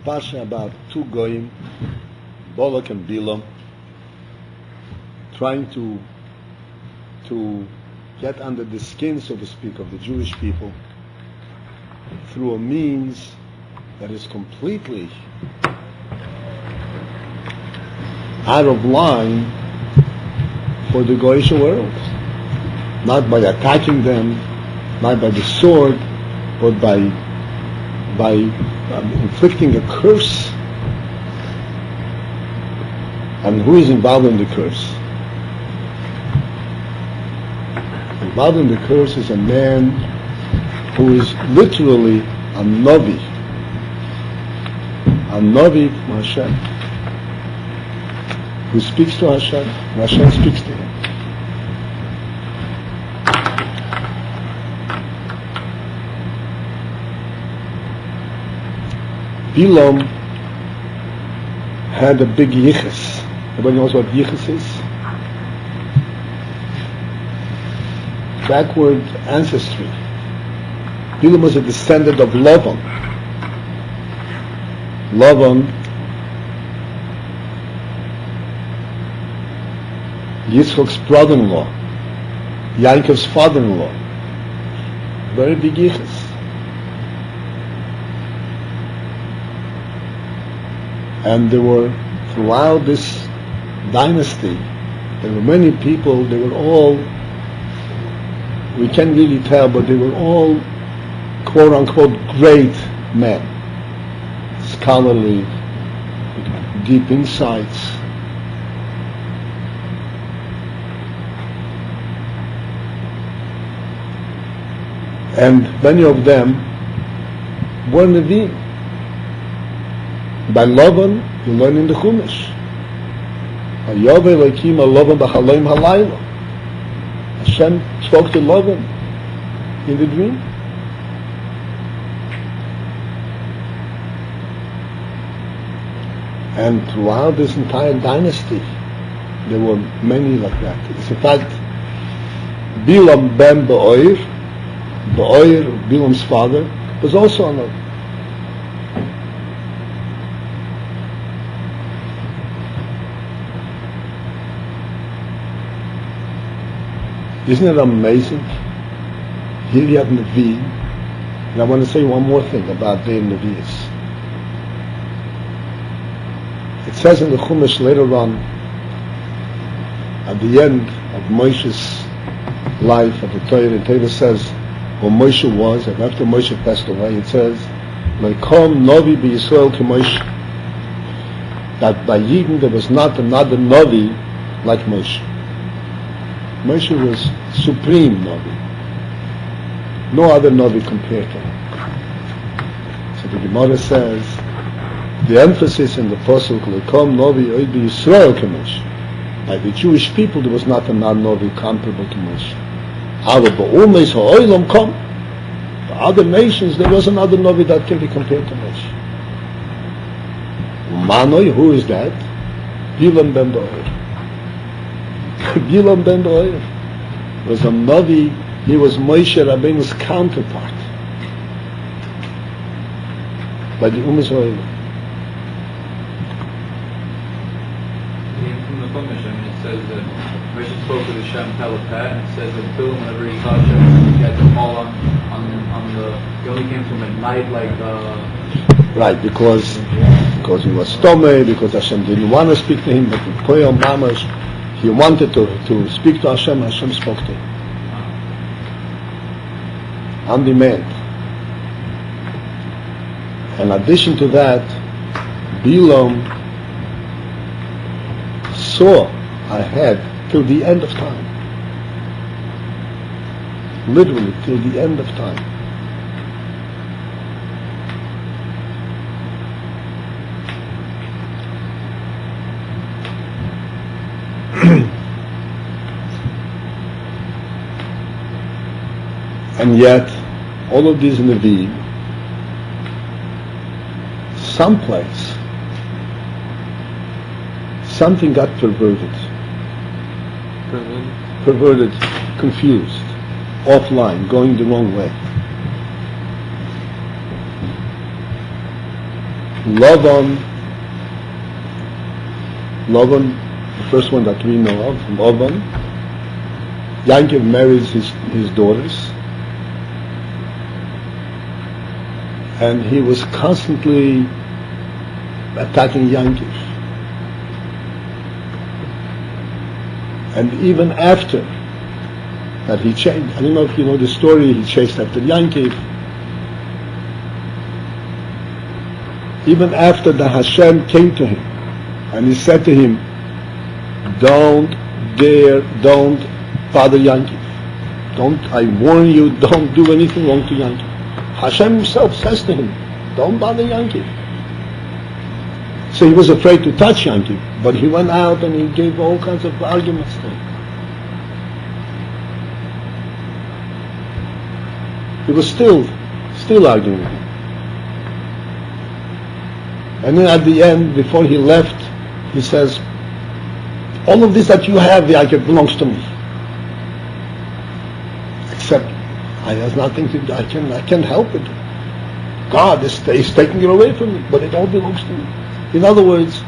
Pasha about two goyim, Bolak and Bilam, trying to get under the skin, so to speak, of the Jewish people through a means that is completely out of line for the Goyish world. Not by attacking them, not by the sword, but by inflicting a curse. And who is involved in the curse? Involved in the curse is a man who is literally a Navi from Hashem, who speaks to Hashem, and Hashem speaks to him. Bilam had a big yichus. Everybody knows what yichus is? Backward ancestry. Bilam was a descendant of Lavan. Yitzchok's brother-in-law, Yaakov's father-in-law. Very big yichus. And there were, throughout this dynasty, there were many people, they were all, we can't really tell, but they were all quote-unquote great men, scholarly, with deep insights. And many of them were Nevi'im. By Lavan, you learn in the Chumash. Hashem spoke to Lavan in the dream. And throughout this entire dynasty, there were many like that. It's in fact, Bilam ben Be'oir, Bilam's father, was also another. Isn't it amazing? Here you have Nevi, and I want to say one more thing about their Nevi'is. It says in the Chumash later on, at the end of Moshe's life, of the Torah, the Torah says, who Moshe was, and after Moshe passed away, it says, Leikom Novi b'Yisrael ke Moshe, that by Yidden there was not another Novi like Moshe. Moshe was supreme Navi. No other Navi compared to him. So the Gemara says, the emphasis in the Pasuk, Lekom Navi Oid Yisrael ke Moshe. By the Jewish people, there was not another Navi comparable to Moshe. However, Ba'umeis ha'olam kom. For other nations, there was another Navi that can be compared to Moshe. Manoi, who is that? Bilam ben Be'oir. Bilam ben Be'oir was a Navi. He was Moshe Rabbeinu's counterpart by the Ummah Zohar. From the Chumash, it says that Moshe spoke with Hashem telepathy, and it says that Bilam, whenever he saw Hashem, he had to fall on the. He only came from at night, like. Right, because he was stomach, because Hashem didn't want to speak to him, but with Koyam Mamash, he wanted to speak to Hashem. Hashem spoke to him on demand. In addition to that, Bilam saw ahead till the end of time, literally till the end of time. And yet, all of these Nevi'im, someplace, something got perverted, confused, offline, going the wrong way. Lavan, the first one that we know of, Lavan, Yankov marries his daughters, and he was constantly attacking Yankov. And even after that he changed, I don't know if you know the story, he chased after Yankov. Even after the Hashem came to him, and he said to him, don't bother Yankov. I warn you, don't do anything wrong to Yankov. Hashem himself says to him, don't bother Yankov. So he was afraid to touch Yankov, but he went out and he gave all kinds of arguments to him. He was still arguing with him. And then at the end, before he left, he says, all of this that you have, Yaakov, belongs to me. Except I have nothing to do. I can't help it. God is taking it away from me, but it all belongs to me. In other words,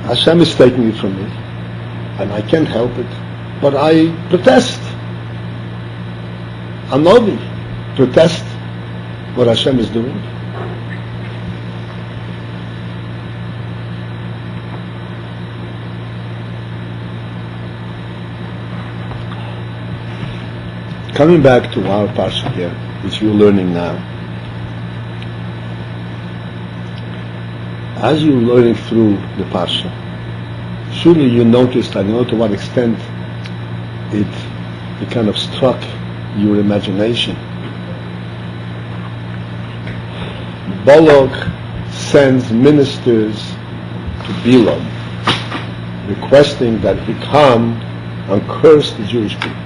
Hashem is taking it from me, and I can't help it, but I protest. Anovi, protest what Hashem is doing. Coming back to our parsha here, which you're learning now. As you're learning through the parsha, surely you noticed, I don't know to what extent it kind of struck your imagination. Bolak sends ministers to Bilam, requesting that he come and curse the Jewish people.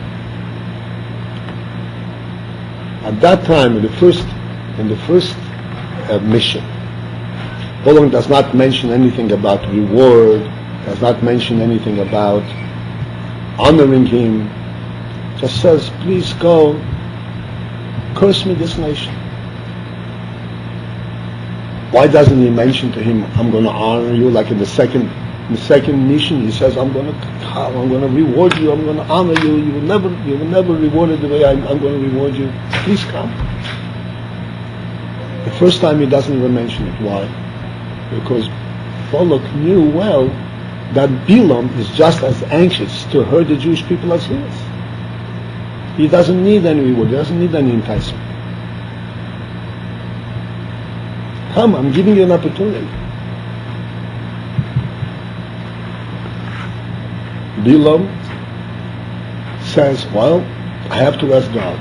At that time, in the first mission, Bolak does not mention anything about reward, does not mention anything about honoring him. Just says, please go, curse me this nation. Why doesn't he mention to him, I'm going to honor you, like in the second mission, he says, I'm going to reward you, I'm going to honor you, you will never reward it the way I'm going to reward you. Please come. The first time he doesn't even mention it. Why? Because Bolak knew well that Bilam is just as anxious to hurt the Jewish people as he is. He doesn't need any reward, he doesn't need any enticement. Come, I'm giving you an opportunity. Bilam says, well, I have to ask God.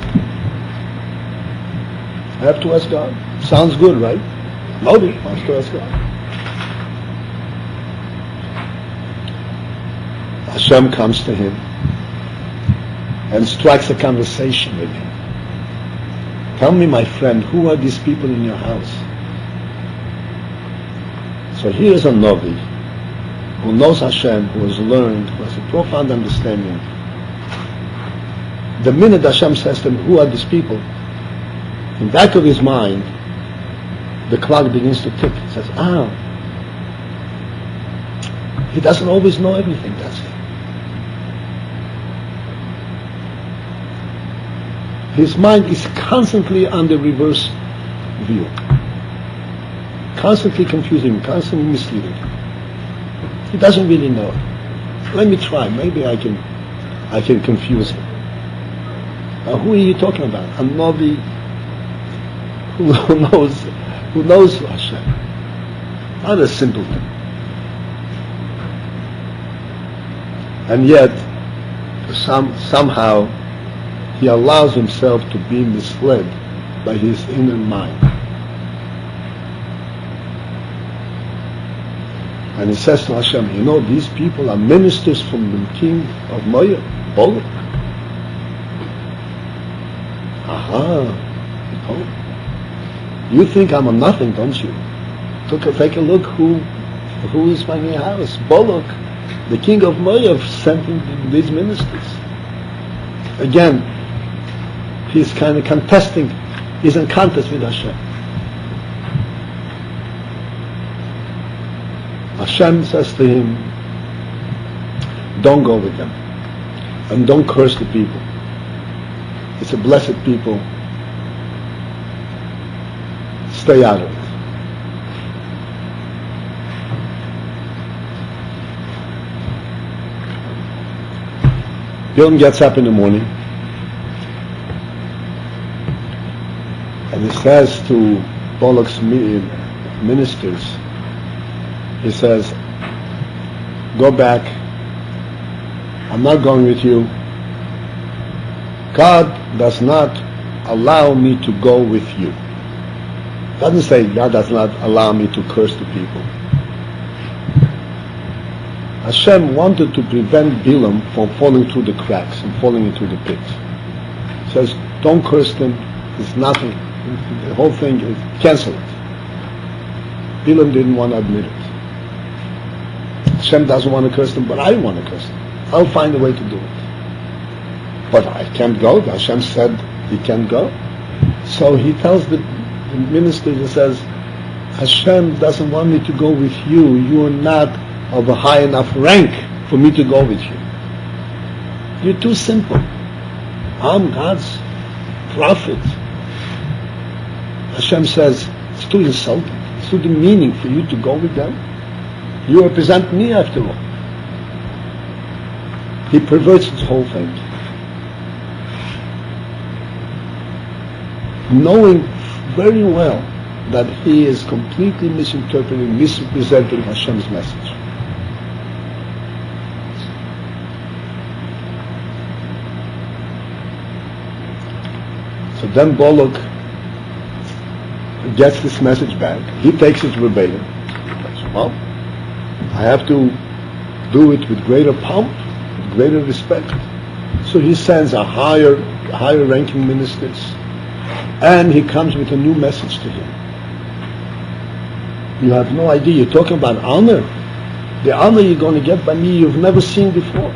I have to ask God. Sounds good, right? Nobody wants to ask God. Hashem comes to him and strikes a conversation with him. Tell me, my friend, who are these people in your house? So here's a Navi who knows Hashem, who has learned, who has a profound understanding. The minute Hashem says to him, who are these people? In the back of his mind, the clock begins to tick. He says, he doesn't always know everything, does he? His mind is constantly on the reverse view. Constantly confusing, constantly misleading. He doesn't really know. Let me try. Maybe I can confuse him. Who are you talking about? A Navi who knows Hashem. Not a simpleton. And yet, somehow, he allows himself to be misled by his inner mind. And he says to Hashem, you know, these people are ministers from the king of Moab, Bolak. You think I'm a nothing, don't you? Take a look who is by my house. Bolak, the king of Moab, sent him these ministers. Again, he's kind of contesting, he's in contest with Hashem. Hashem says to him, don't go with them, and don't curse the people. It's a blessed people. Stay out of it. Bilam gets up in the morning and he says to Bolak's ministers, he says, go back, I'm not going with you. God does not allow me to go with you. It doesn't say God does not allow me to curse the people. Hashem wanted to prevent Bilam from falling through the cracks and falling into the pit. He says, don't curse them, it's nothing. The whole thing is cancel it. Bilam didn't want to admit it. Hashem doesn't want to curse them, but I want to curse them. I'll find a way to do it. But I can't go. Hashem said he can't go. So he tells the minister, he says, Hashem doesn't want me to go with you. You are not of a high enough rank for me to go with you. You're too simple. I'm God's prophet. Hashem says, it's too insulting. It's too demeaning for you to go with them. You represent me after all. He perverts the whole thing. Knowing very well that he is completely misinterpreting, misrepresenting Hashem's message. So then Bolak gets this message back. He takes it verbatim. Well, I have to do it with greater pomp, with greater respect. So he sends a higher ranking ministers, and he comes with a new message to him. You have no idea. You're talking about honor. The honor you're going to get by me you've never seen before.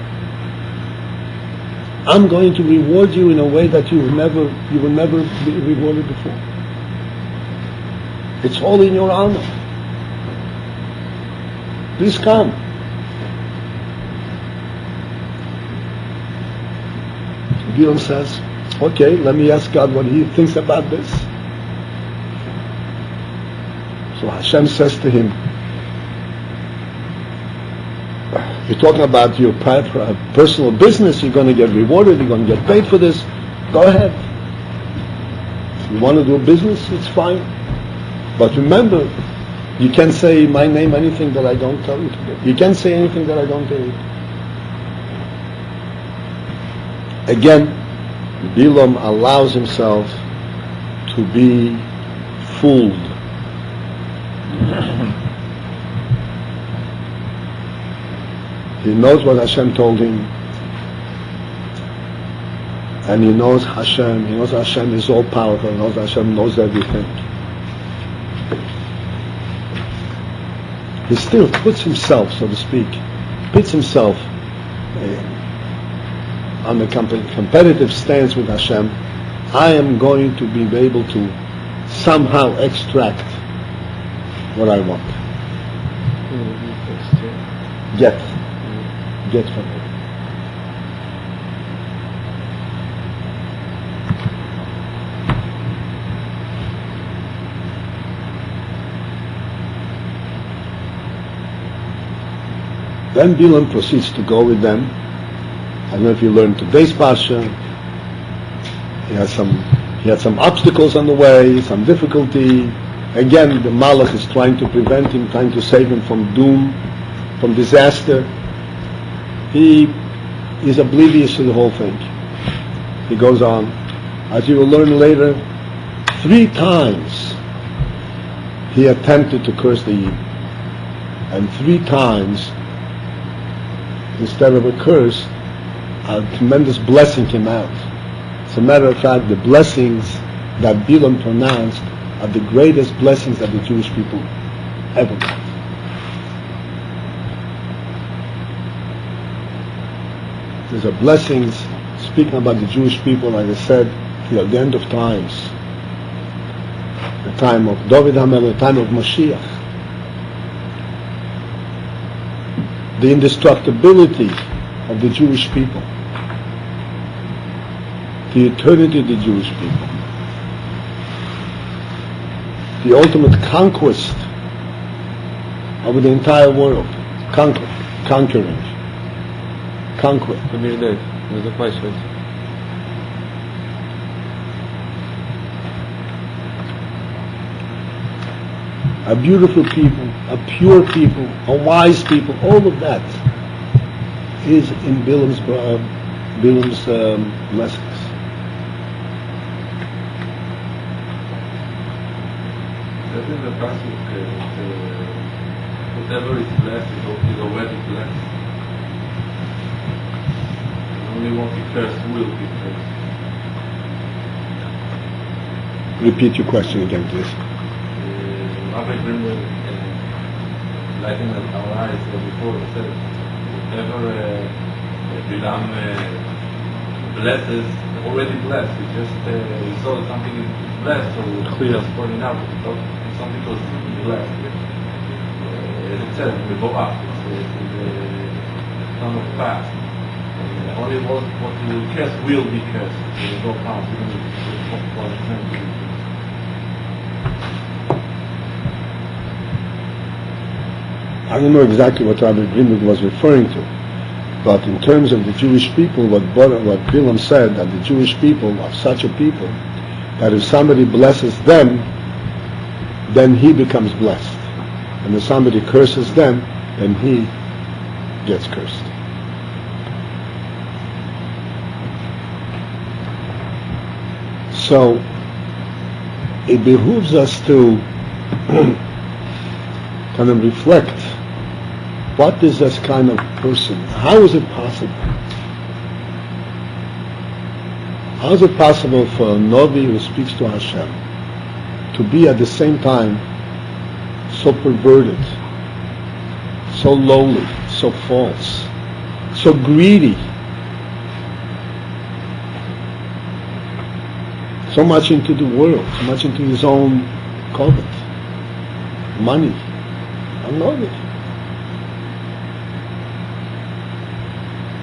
I'm going to reward you in a way that you will never be rewarded before. It's all in your honor. Please come. Bilam says, okay, let me ask God what he thinks about this. So Hashem says to him, you're talking about your personal business, you're going to get rewarded, you're going to get paid for this, go ahead. If you want to do business, it's fine. But remember, you can't say my name anything that I don't tell you to do. You can't say anything that I don't tell you. Again, Bilam allows himself to be fooled. He knows what Hashem told him, and he knows Hashem is all powerful, he knows Hashem knows everything. He still puts himself, so to speak, on the competitive stance with Hashem. I am going to be able to somehow extract what I want. Get from it. Then Bilam proceeds to go with them. I don't know if you learned today's parsha. He had some obstacles on the way, some difficulty. Again, the Malach is trying to prevent him, trying to save him from doom, from disaster. He is oblivious to the whole thing. He goes on. As you will learn later, 3 times he attempted to curse the Yid. And 3 times, instead of a curse, a tremendous blessing came out. As a matter of fact, the blessings that Bilam pronounced are the greatest blessings that the Jewish people ever got. These are blessings, speaking about the Jewish people, like I said, till the end of times. The time of David HaMelech, the time of Mashiach. the indestructibility of the Jewish people, the eternity of the Jewish people, the ultimate conquest of the entire world, conquering. There's a question. A beautiful people, a pure people, a wise people, all of that is in Bilam's lessons. That is the pasuk, whatever is blessed is already blessed. Only what he first will be first. Repeat your question again, please. Rabbi Grimwell, lighting our eyes before, said, whatever Bilam blesses, already blessed. He just saw that something is blessed, so we just pointing out that something was blessed. As it says, we go up. It's the son of fast. Only what you will curse will be cursed. So there's no count, even if it's for example. I don't know exactly what Rabbi Greenwood was referring to, but in terms of the Jewish people, what Bilam said, that the Jewish people are such a people that if somebody blesses them, then he becomes blessed. And if somebody curses them, then he gets cursed. So it behooves us to kind of reflect, what is this kind of person? How is it possible? How is it possible for a Novi who speaks to Hashem to be at the same time so perverted, so lowly, so false, so greedy, so much into the world, so much into his own covet, money? I know it.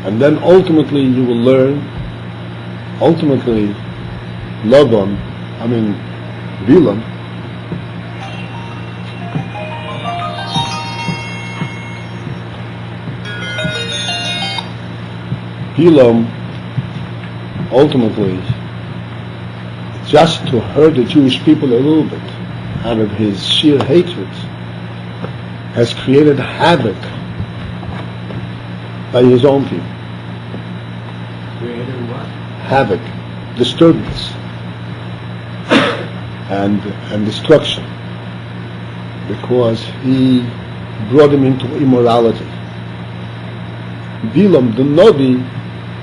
And then ultimately you will learn, Bilam, ultimately, just to hurt the Jewish people a little bit, out of his sheer hatred, has created havoc by his own people. Created what? Havoc, disturbance, and destruction, because he brought him into immorality. Bilam, the Novi,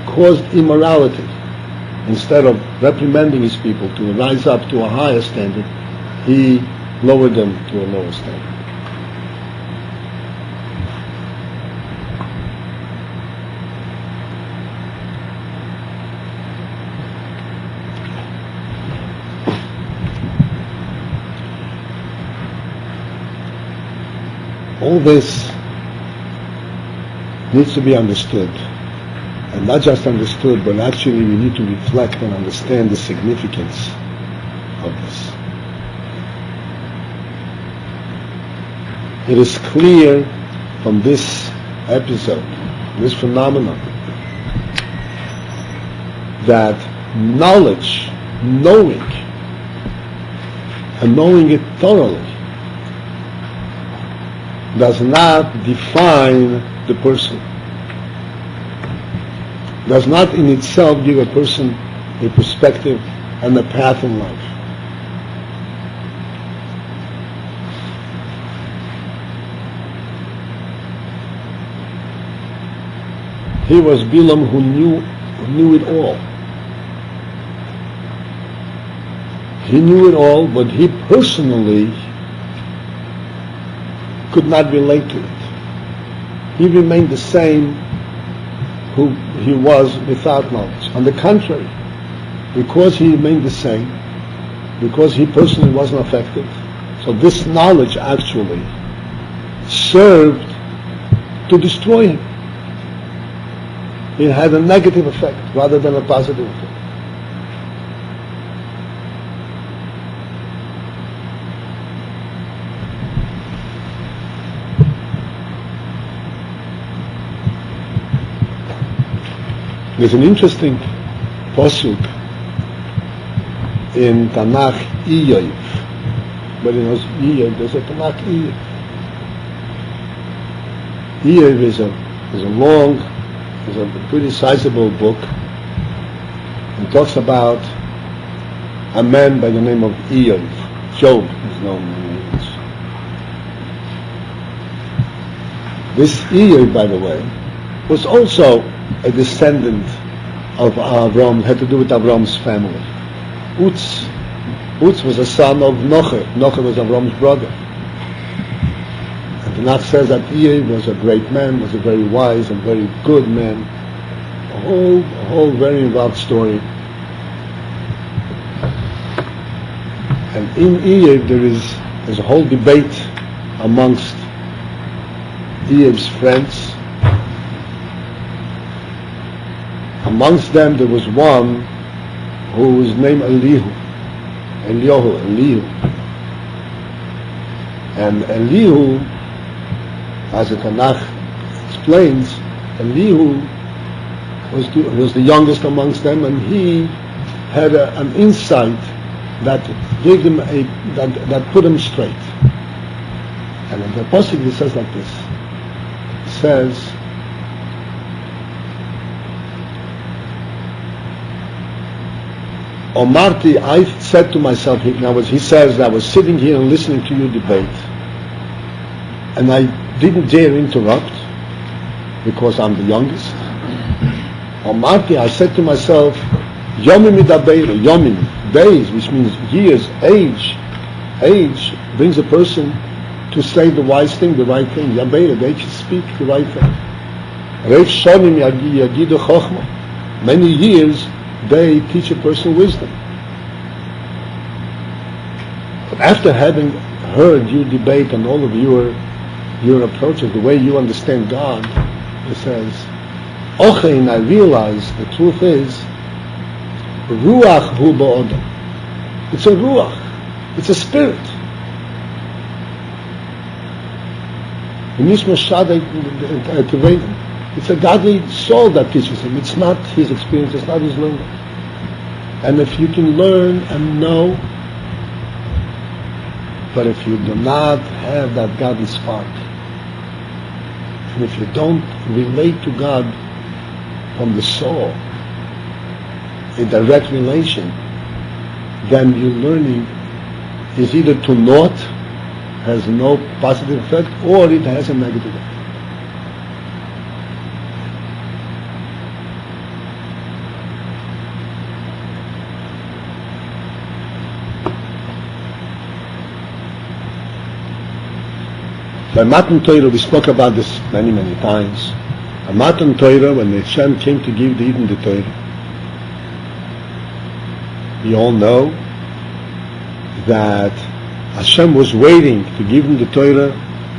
caused immorality. Instead of reprimanding his people to rise up to a higher standard, he lowered them to a lower standard. All this needs to be understood, and not just understood, but actually we need to reflect and understand the significance of this. It is clear from this episode, this phenomenon, that knowledge, knowing, and knowing it thoroughly, does not define the person, does not in itself give a person a perspective and a path in life. He was Bilam who knew it all. He knew it all, but he personally could not relate to it. He remained the same who he was without knowledge. On the contrary, because he remained the same, because he personally wasn't affected, so this knowledge actually served to destroy him. It had a negative effect rather than a positive effect. There's an interesting posuk in Tanakh Iyov. But in Iyov, there's a Tanakh Iyov. Iyov is a pretty sizable book. It talks about a man by the name of Iyov. Job is known in English. This Iyov, by the way, was also a descendant of Avram, had to do with Avram's family. Utz was a son of Nocher. Nocher was Avram's brother. And the Tanakh says that Iyov was a great man, was a very wise and very good man. A whole very involved story. And in Iyov there's a whole debate amongst Iyov's friends. Amongst them there was one who was named Elihu. And Elihu, as the Tanakh explains, Elihu was the youngest amongst them, and he had an insight that gave him that put him straight. And in the Apostle it says like this. It says, Omarti, I said to myself, he says, I was sitting here and listening to you debate, and I didn't dare interrupt because I'm the youngest. Omarti, I said to myself, Yomim midabeir, Yomim, days, which means years, age brings a person to say the wise thing, the right thing. Yabeir, they should speak the right thing. Reif shonim yagidu chochma. Many years they teach a person wisdom. But after having heard you debate and all of your approaches, the way you understand God, it says, Ochein, I realize the truth is, Ruach hu ba'odam. It's a Ruach. It's a spirit. It's a godly soul that teaches him. It's not his experience, it's not his learning. And if you can learn and know, but if you do not have that godly spark, and if you don't relate to God from the soul, a direct relation, then your learning is either to naught, has no positive effect, or it has a negative effect. By Matan Torah, we spoke about this many, many times. By Matan Torah, when the Hashem came to give the Eden the Torah, we all know that Hashem was waiting to give them the Torah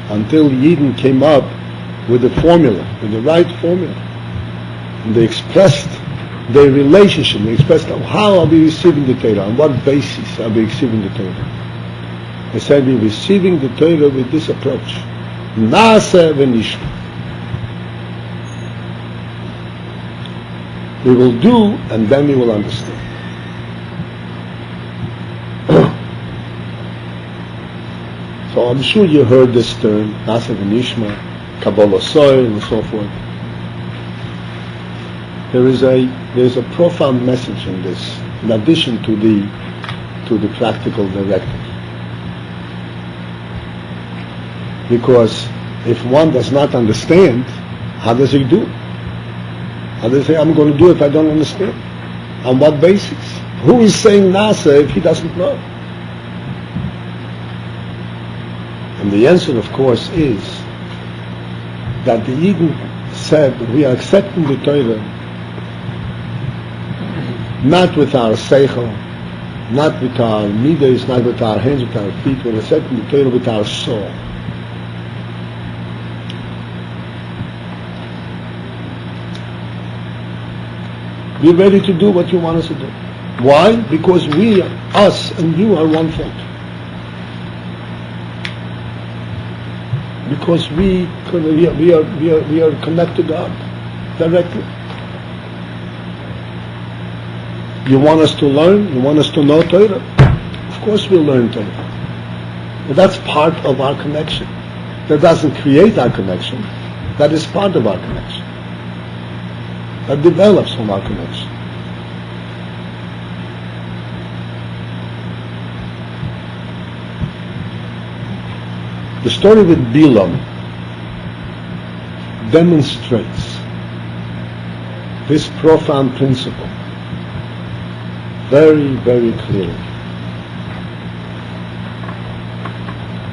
until Eden came up with the formula, with the right formula. And they expressed their relationship. They expressed how are we receiving the Torah, on what basis are we receiving the Torah. They said we're receiving the Torah with this approach. Nasa v'nishma. We will do and then we will understand. So I'm sure you heard this term, Nasa v'nishma, Kabbalah soil and so forth. There is a profound message in this, in addition to the practical directive. Because if one does not understand, how does he do? How does he say, I'm going to do it if I don't understand? On what basis? Who is saying Nasa if he doesn't know? And the answer, of course, is that the Eden said we are accepting the Torah not with our seichel, not with our midas, not with our hands, with our feet. We're accepting the Torah with our soul. Be ready to do what you want us to do. Why? Because we, us and you, are one thing. Because we are connected to God directly. You want us to learn? You want us to know Torah? Of course we'll learn Torah. But that's part of our connection. That doesn't create our connection. That is part of our connection. That develops from our connection. The story with Bilam demonstrates this profound principle very, very clearly.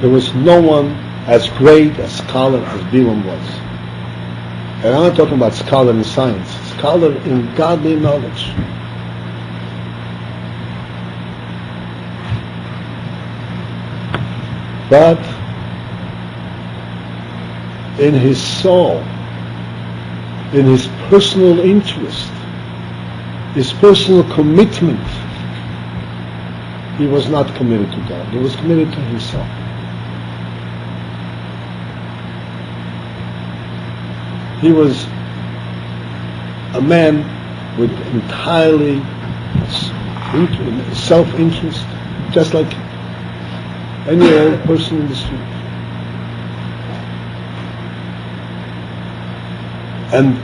There was no one as great a scholar as Bilam was. And I'm not talking about scholar in science, scholar in godly knowledge. But in his soul, in his personal interest, his personal commitment, he was not committed to God. He was committed to himself. He was a man with entirely self-interest, just like any old person in the street. And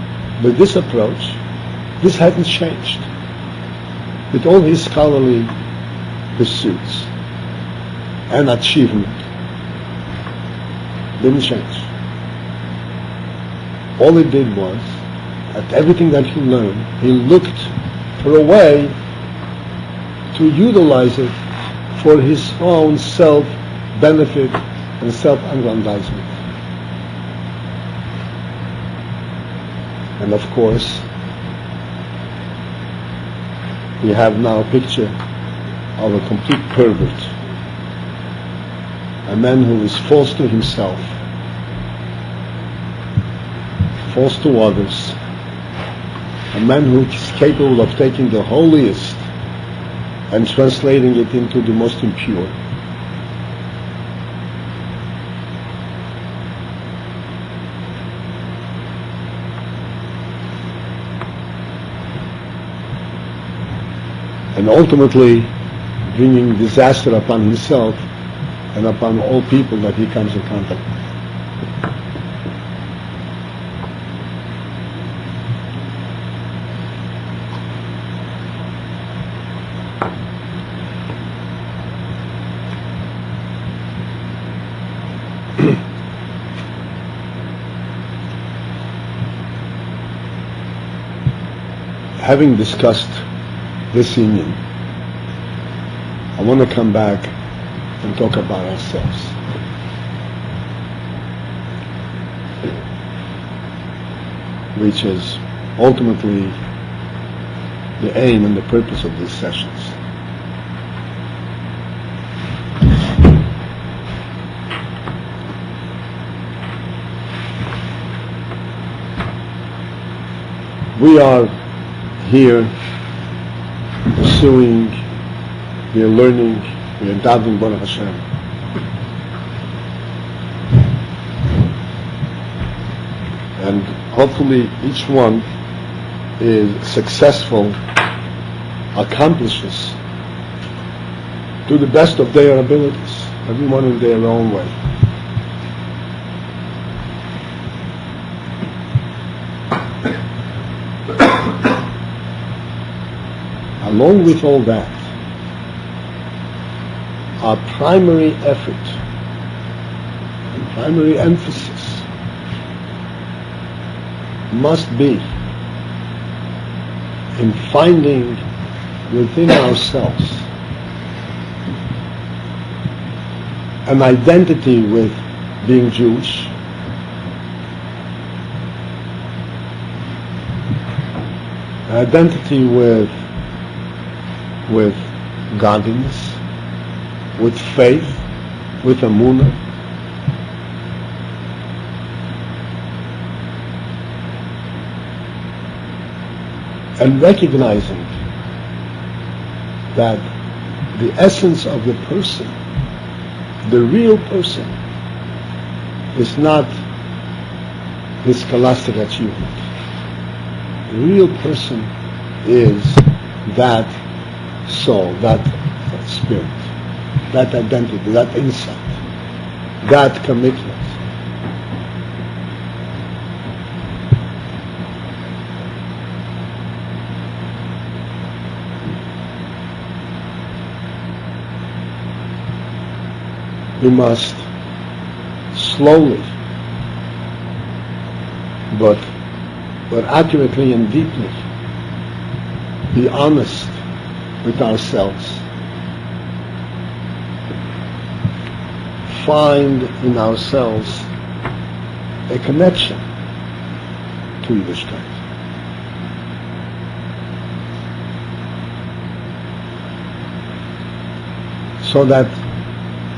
with this approach, this hasn't changed. With all his scholarly pursuits and achievement, didn't change. All he did was, at everything that he learned, he looked for a way to utilize it for his own self-benefit and self-aggrandizement. And of course, we have now a picture of a complete pervert, a man who is false to himself, false to others, a man who is capable of taking the holiest and translating it into the most impure. And ultimately bringing disaster upon himself and upon all people that he comes in contact with. Having discussed this union, I want to come back and talk about ourselves. Which is ultimately the aim and the purpose of these sessions. We are here pursuing, we are learning, we are davening Bolak Hashem. And hopefully each one is successful, accomplishes to the best of their abilities, everyone in their own way. Along with all that, our primary effort and primary emphasis must be in finding within ourselves an identity with being Jewish, an identity with godliness, with faith, with emunah, and recognizing that the essence of the person, the real person, is not his scholastic achievement. The real person is that soul, that spirit, that identity, that insight, that commitment. We must slowly, but accurately and deeply be honest with ourselves. Find in ourselves a connection to Yiddishkeit. So that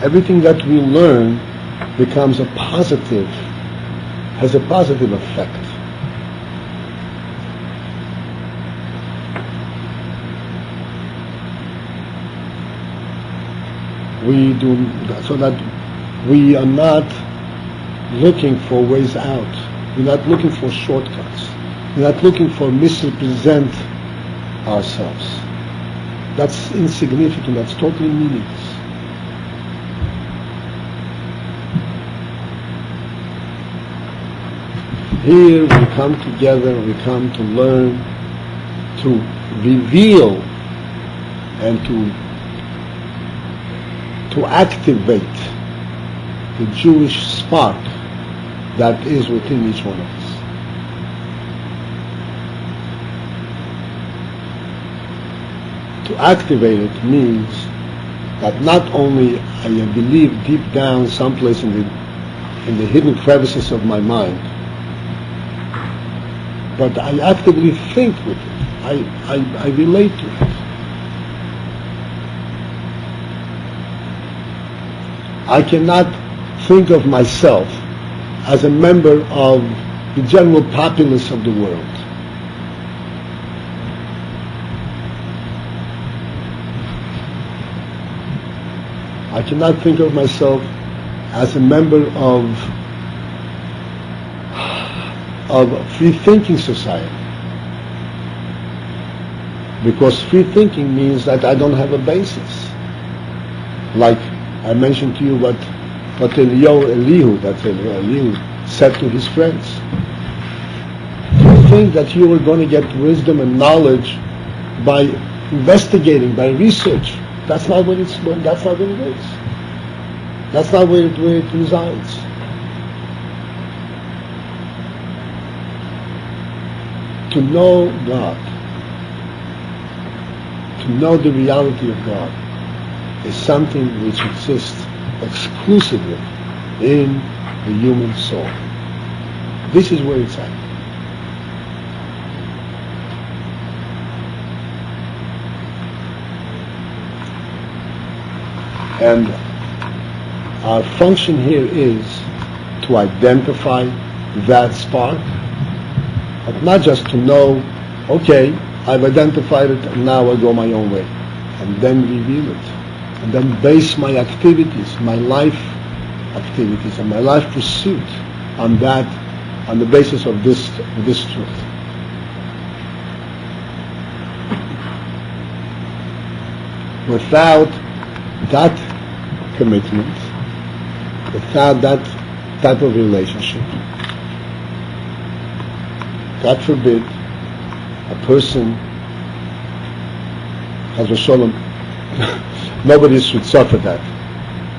everything that we learn becomes has a positive effect. We do so that we are not looking for ways out. We're not looking for shortcuts. We're not looking for misrepresent ourselves. That's insignificant. That's totally meaningless. Here we come together, we come to learn, to reveal, and to activate the Jewish spark that is within each one of us. To activate it means that not only I believe deep down someplace in the hidden crevices of my mind, but I actively think with it. I relate to it. I cannot think of myself as a member of the general populace of the world. I cannot think of myself as a member of free thinking society. Because free thinking means that I don't have a basis. Like I mentioned to you what Elihu said to his friends. You think that you are going to get wisdom and knowledge by investigating, by research. That's not what that's not what it is. That's not where it resides. To know God, to know the reality of God, is something which exists exclusively in the human soul. This is where it's at. And our function here is to identify that spark, but not just to know, okay, I've identified it and now I go my own way, and then reveal it, and then base my activities, my life activities and my life pursuit on that, on the basis of this truth. Without that commitment, without that type of relationship, God forbid, a person has a shalom, nobody should suffer that.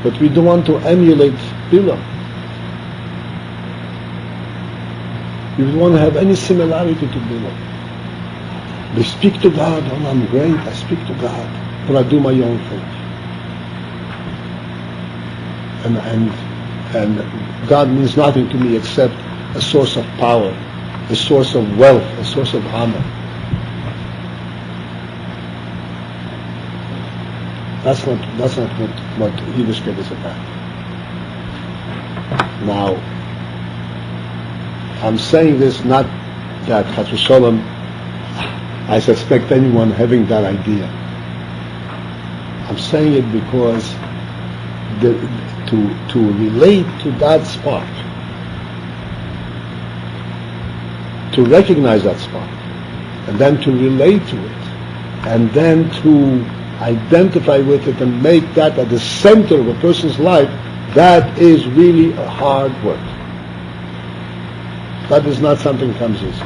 But we don't want to emulate Bilam. We don't want to have any similarity to Bilam. They speak to God, oh, I'm great, I speak to God, but I do my own thing. And God means nothing to me except a source of power, a source of wealth, a source of honor. That's not what Yiddishkeit is about. Now, I'm saying this not that Chas v'Sholom I suspect anyone having that idea. I'm saying it because to relate to that spark, to recognize that spark, and then to relate to it, and then to identify with it and make that at the center of a person's life, that is really a hard work. That is not something that comes easy.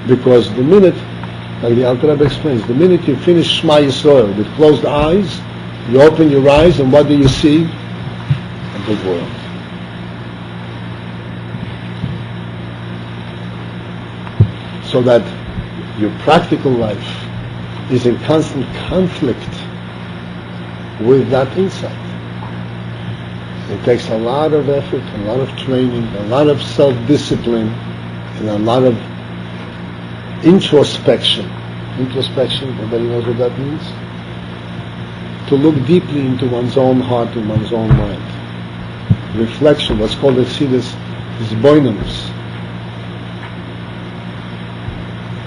Because the minute, like the Alter Rebbe explains, the minute you finish Shema Yisrael with closed eyes, you open your eyes and what do you see? A big world. So that your practical life is in constant conflict with that insight. It takes a lot of effort, a lot of training, a lot of self-discipline, and a lot of introspection. Introspection, everybody knows what that means? To look deeply into one's own heart and one's own mind. Reflection, what's called Exodus, is boinamos.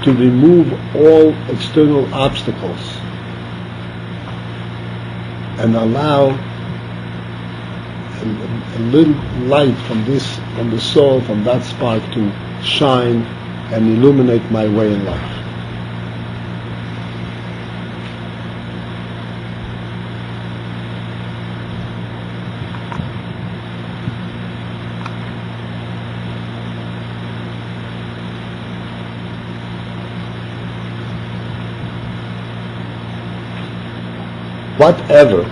To remove all external obstacles and allow a little light from the soul, from that spark to shine and illuminate my way in life. Whatever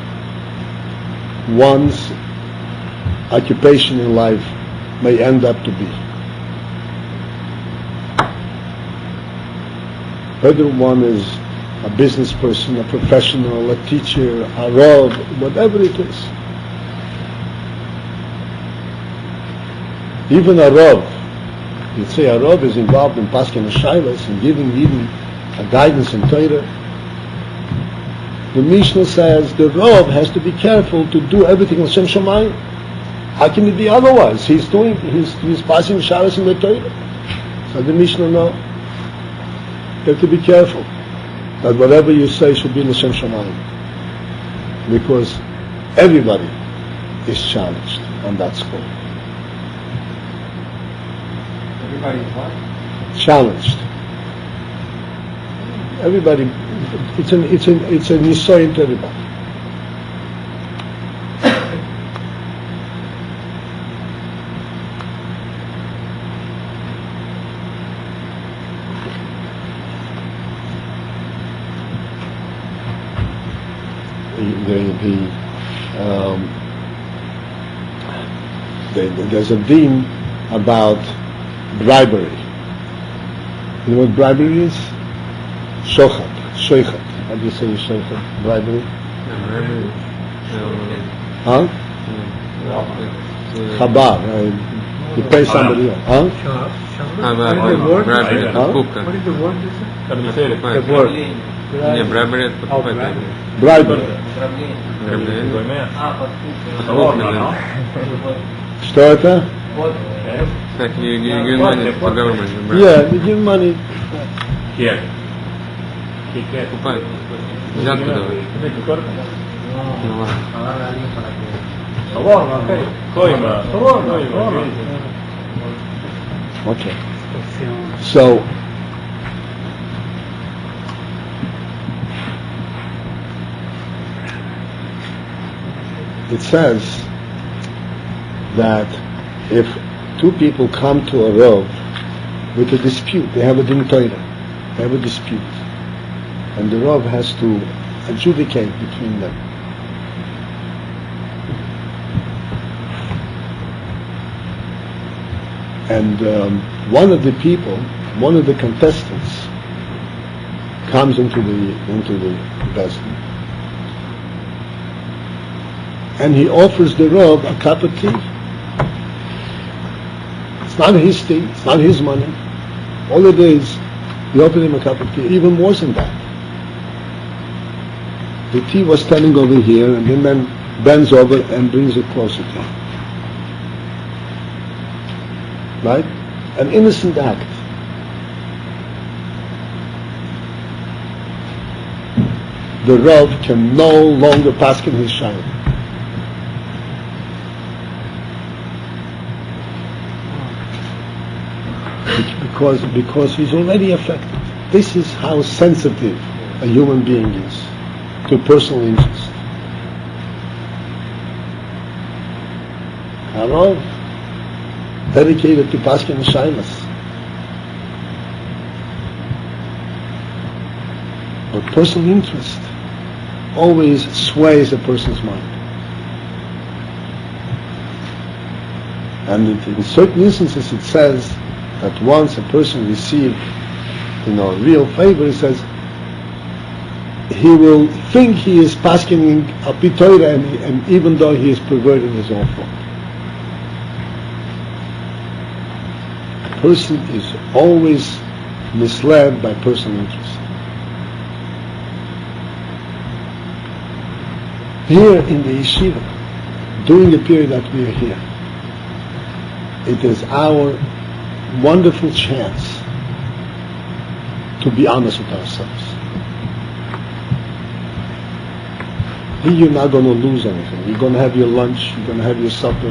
one's occupation in life may end up to be, whether one is a business person, a professional, a teacher, a rav, whatever it is, even a rav, you'd say a rav is involved in paskin shaylas and giving even a guidance in Torah. The Mishnah says the Rav has to be careful to do everything L'Shem Shamayim. How can it be otherwise? He's passing Shabbos in the Torah. So the Mishnah knows. You have to be careful that whatever you say should be L'Shem Shamayim. Because everybody is challenged on that score. Everybody is what? Challenged. Everybody. It's an nisoyin to everybody. There's a deen about bribery. You know what bribery is? Shochat. Shoichat. How do you say shoichat? Bribery? Huh? Chabar. You pay somebody else. Huh? What is the word? The word. Bribery. Что это? Like you give money to government. Yeah, you give money. Here. Купай. Взятку давай. Okay. So, it says that if two people come to a Rav with a dispute, they have a din Torah, they have a dispute, and the Rav has to adjudicate between them. And one of the people, one of the contestants, comes into the vessel, and he offers the Rav a cup of tea. It's not his tea, it's not his money. All it is, he offered him a cup of tea. Even more than that, the tea was standing over here, and the man bends over and brings it closer to him. Right? An innocent act. the Rav can no longer paskin his shayla. Because he's already affected. This is how sensitive a human being is to personal interest. Rav dedicated to paskin his shaylas. But personal interest always sways a person's mind. And in certain instances it says that once a person received, real favor, it says he will think he is paskening a pitoira, and even though he is perverted his own fault. A person is always misled by personal interest. Here in the yeshiva, during the period that we are here, it is our wonderful chance to be honest with ourselves. Here you're not going to lose anything. You're going to have your lunch, you're going to have your supper,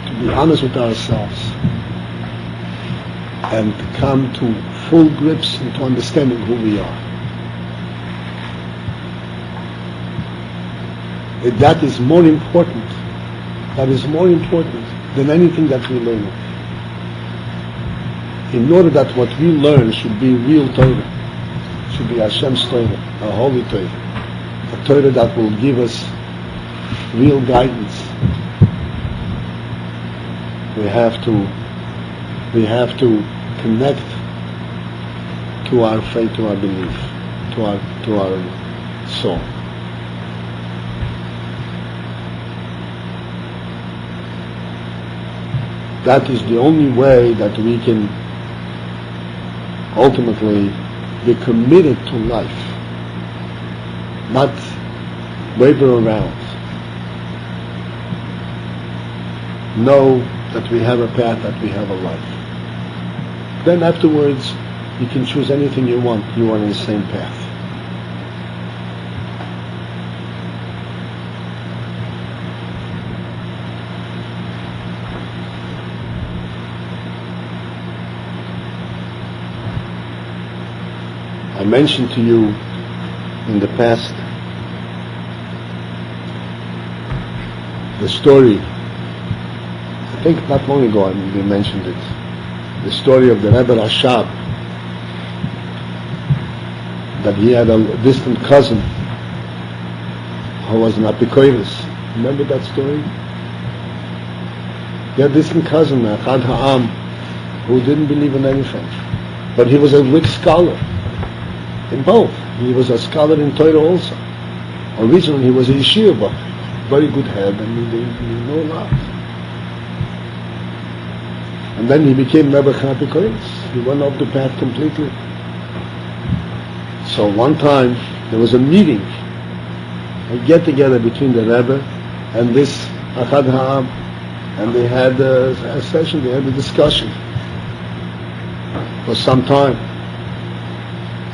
to be honest with ourselves and to come to full grips into understanding who we are. That is more important. That is more important than anything that we learn. In order that what we learn should be real Torah, should be Hashem's Torah, a holy Torah, a Torah that will give us real guidance. We have to connect to our faith, to our belief, to our soul. That is the only way that we can ultimately be committed to life, not waver around. Know that we have a path, that we have a life. Then afterwards, you can choose anything you want. You are on the same path. I mentioned to you in the past the story, I think not long ago we mentioned it, the story of the Rebbe Rashab, that he had a distant cousin who was an apikoiris. Remember that story? He had a distant cousin, Achad Ha'am, who didn't believe in anything. But he was a rich scholar. In both. He was a scholar in Torah also. Originally he was a yeshiva, very good head, and he knew a lot. And then he became Rebbe Chapikoris. He went off the path completely. So one time there was a meeting, a get-together between the Rebbe and this Achad Ha'am, and they had a session, they had a discussion for some time.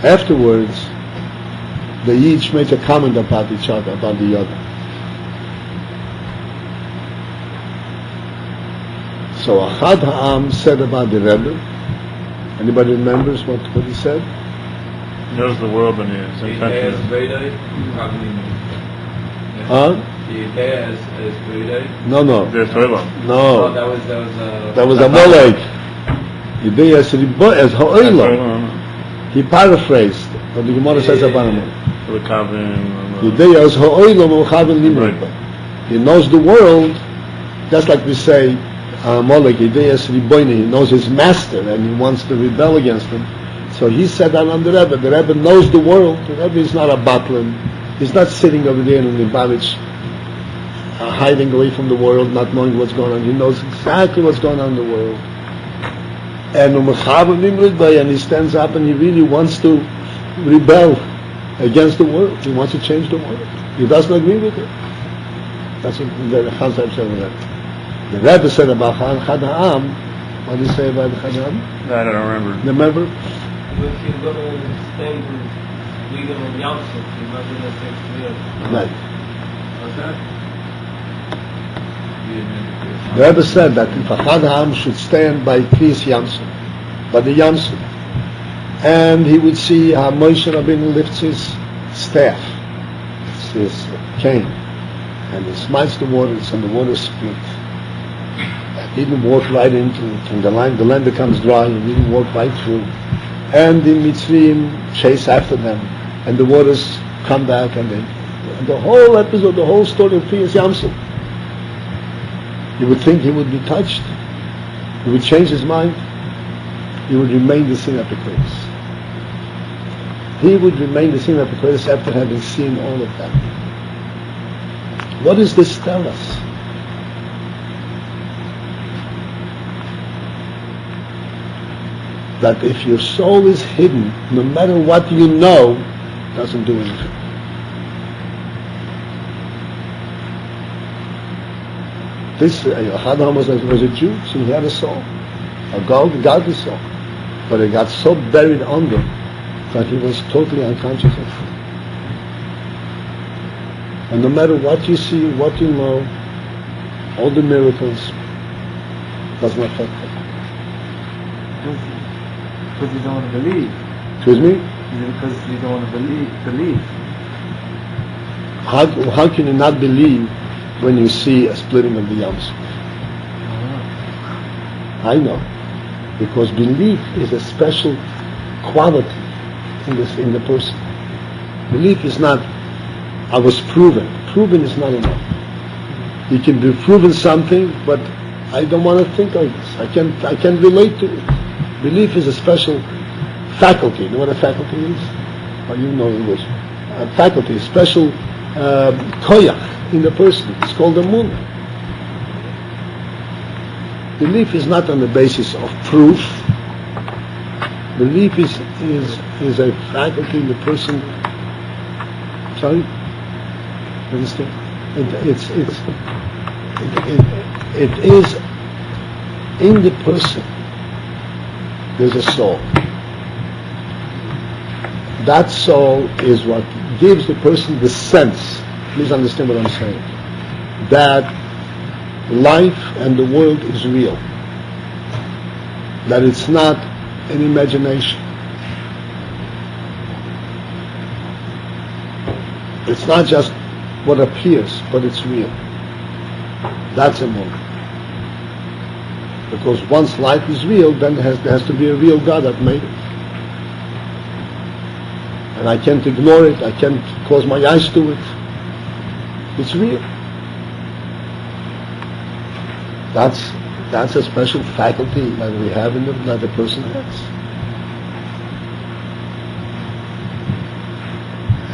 Afterwards, they each made a comment about each other, about the other. So Achad Ha'am said about the Rebbe. Anybody remembers what he said? He knows the world and he is intentional. Huh? No. There's Torah. No. That was a Bolak. Yidei as Ha'olam. He paraphrased what the Gemara says about him. He knows the world, just like we say, he knows his master and he wants to rebel against him. So he said that on the Rebbe. The Rebbe knows the world. The Rebbe is not a battler. He's not sitting over there in the Lubavitch, hiding away from the world, not knowing what's going on. He knows exactly what's going on in the world. And he stands up and he really wants to rebel against the world. He wants to change the world. He doesn't agree with it. That's what the Chazal said about that. The Rebbe said about Chad Ha'am. What did he say about Chad Ha'am? I don't remember. Remember? legal in Yamsuf, you're not doing that same clear. Right. What's that? The Rebbe said that if a Chadam should stand by Kriyas Yamsuf, by the Yamsuf, and he would see how Moshe Rabbeinu lifts his staff, his cane, and he smites the waters, and the waters split. And he didn't walk right into it, and the land becomes dry, and he didn't walk right through. And the Mitzrayim chase after them, and the waters come back, and the whole episode, the whole story of Kriyas Yamsuf. You would think he would be touched, he would change his mind, he would remain the same Epicurus. He would remain the same Epicurus after having seen all of that. What does this tell us? That if your soul is hidden, no matter what you know, it doesn't do anything. This Chadam was a Jew, so he had a soul, a godly soul, but it got so buried under that he was totally unconscious of it. And no matter what you see, what you know, all the miracles, does not affect it. Because you don't want to believe. Excuse me? Is it because you don't want to believe? How can you not believe when you see a splitting of the Yamsuf? I know, because belief is a special quality in the person. Belief is not, I was proven. Proven is not enough. You can be proven something, but I don't want to think like this. I can't relate to it. Belief is a special faculty. You know what a faculty is? Well, you know English. A faculty, a special koyach in the person. It's called a munah. Belief is not on the basis of proof. Belief is a faculty in the person. Sorry? You understand? It is in the person. There's a soul. That soul is what gives the person the sense. Please understand what I'm saying. That life and the world is real. That it's not an imagination. It's not just what appears, but it's real. That's a moment. Because once life is real, then there has to be a real God that made it. And I can't ignore it, I can't close my eyes to it. It's real. That's a special faculty that we have that the person has.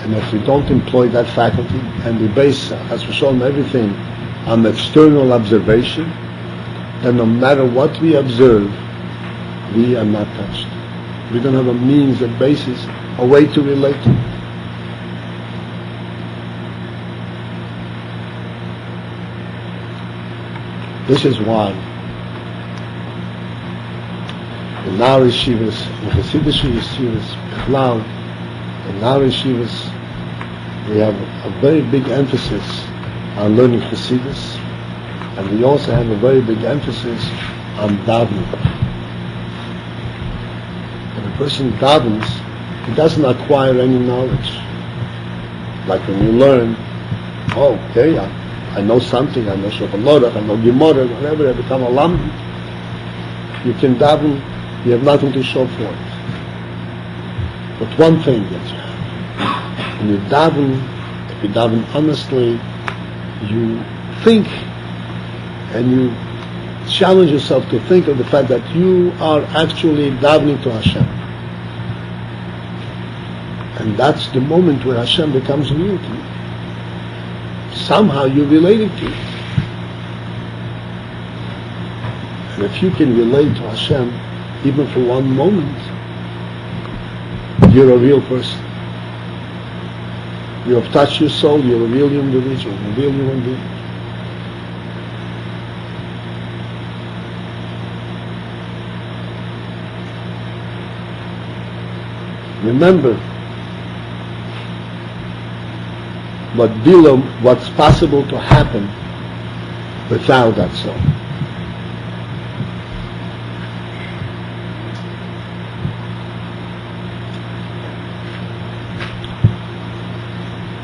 And if we don't employ that faculty and we base, as we show everything on external observation, then no matter what we observe, we are not touched. We don't have a means, a basis, a way to relate to it. This is why in our yeshivas, in Hasidic yeshivas, Cloud, in our yeshivas, we have a very big emphasis on learning Hasidus, and we also have a very big emphasis on davening. When a person davens, he doesn't acquire any knowledge. Like when you learn, I know something, I know Shulchan Aruch, I know Gemara, whatever, I become a lamb. You can daven, you have nothing to show for it. But one thing that you have, when you daven, if you daven honestly, you think and you challenge yourself to think of the fact that you are actually davening to Hashem. And that's the moment where Hashem becomes real to you. Somehow you're relating to it. And if you can relate to Hashem, even for one moment, you're a real person. You have touched your soul, you're a real individual, a real human being. Remember but Bilam, what's possible to happen without that soul.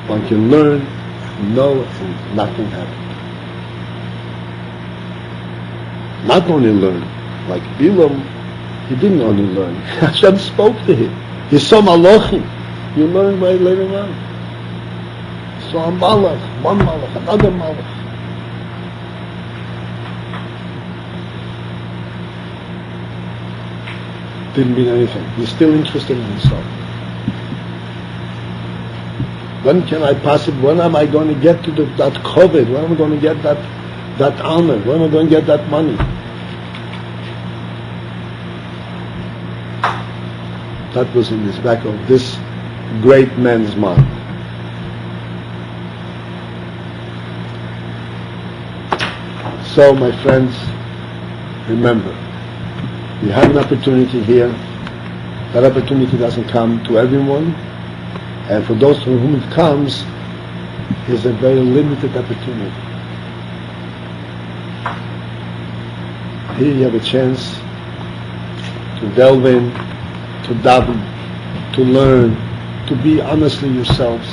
One can learn, know, and nothing happens. Not only learn, like Bilam, he didn't only learn. Hashem spoke to him. He saw Malachim. You learn right later on. He saw a Malach, one Malach, another Malach. Didn't mean anything. He's still interested in himself. When am I going to get to that COVID? When am I going to get that honor? When am I going to get that money? That was in the back of this great man's mind. So, my friends, remember, you have an opportunity here. That opportunity doesn't come to everyone, and for those to whom it comes, is a very limited opportunity. Here you have a chance to delve in, to daven, to learn, to be honestly yourselves,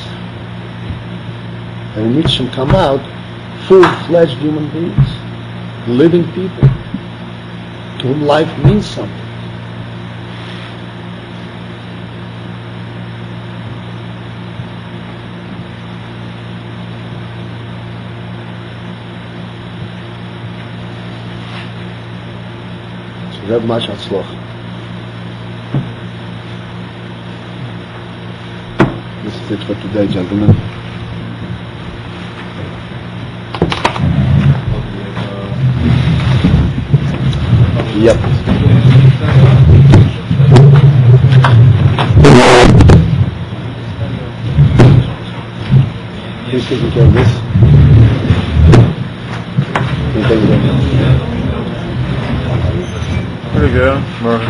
and which can come out full-fledged human beings, living people, to whom life means something. So Reb Mash Hatzloch. This is it for today, gentlemen. Yep. Who's taking care of this? Who's taking care of this? Pretty good. More,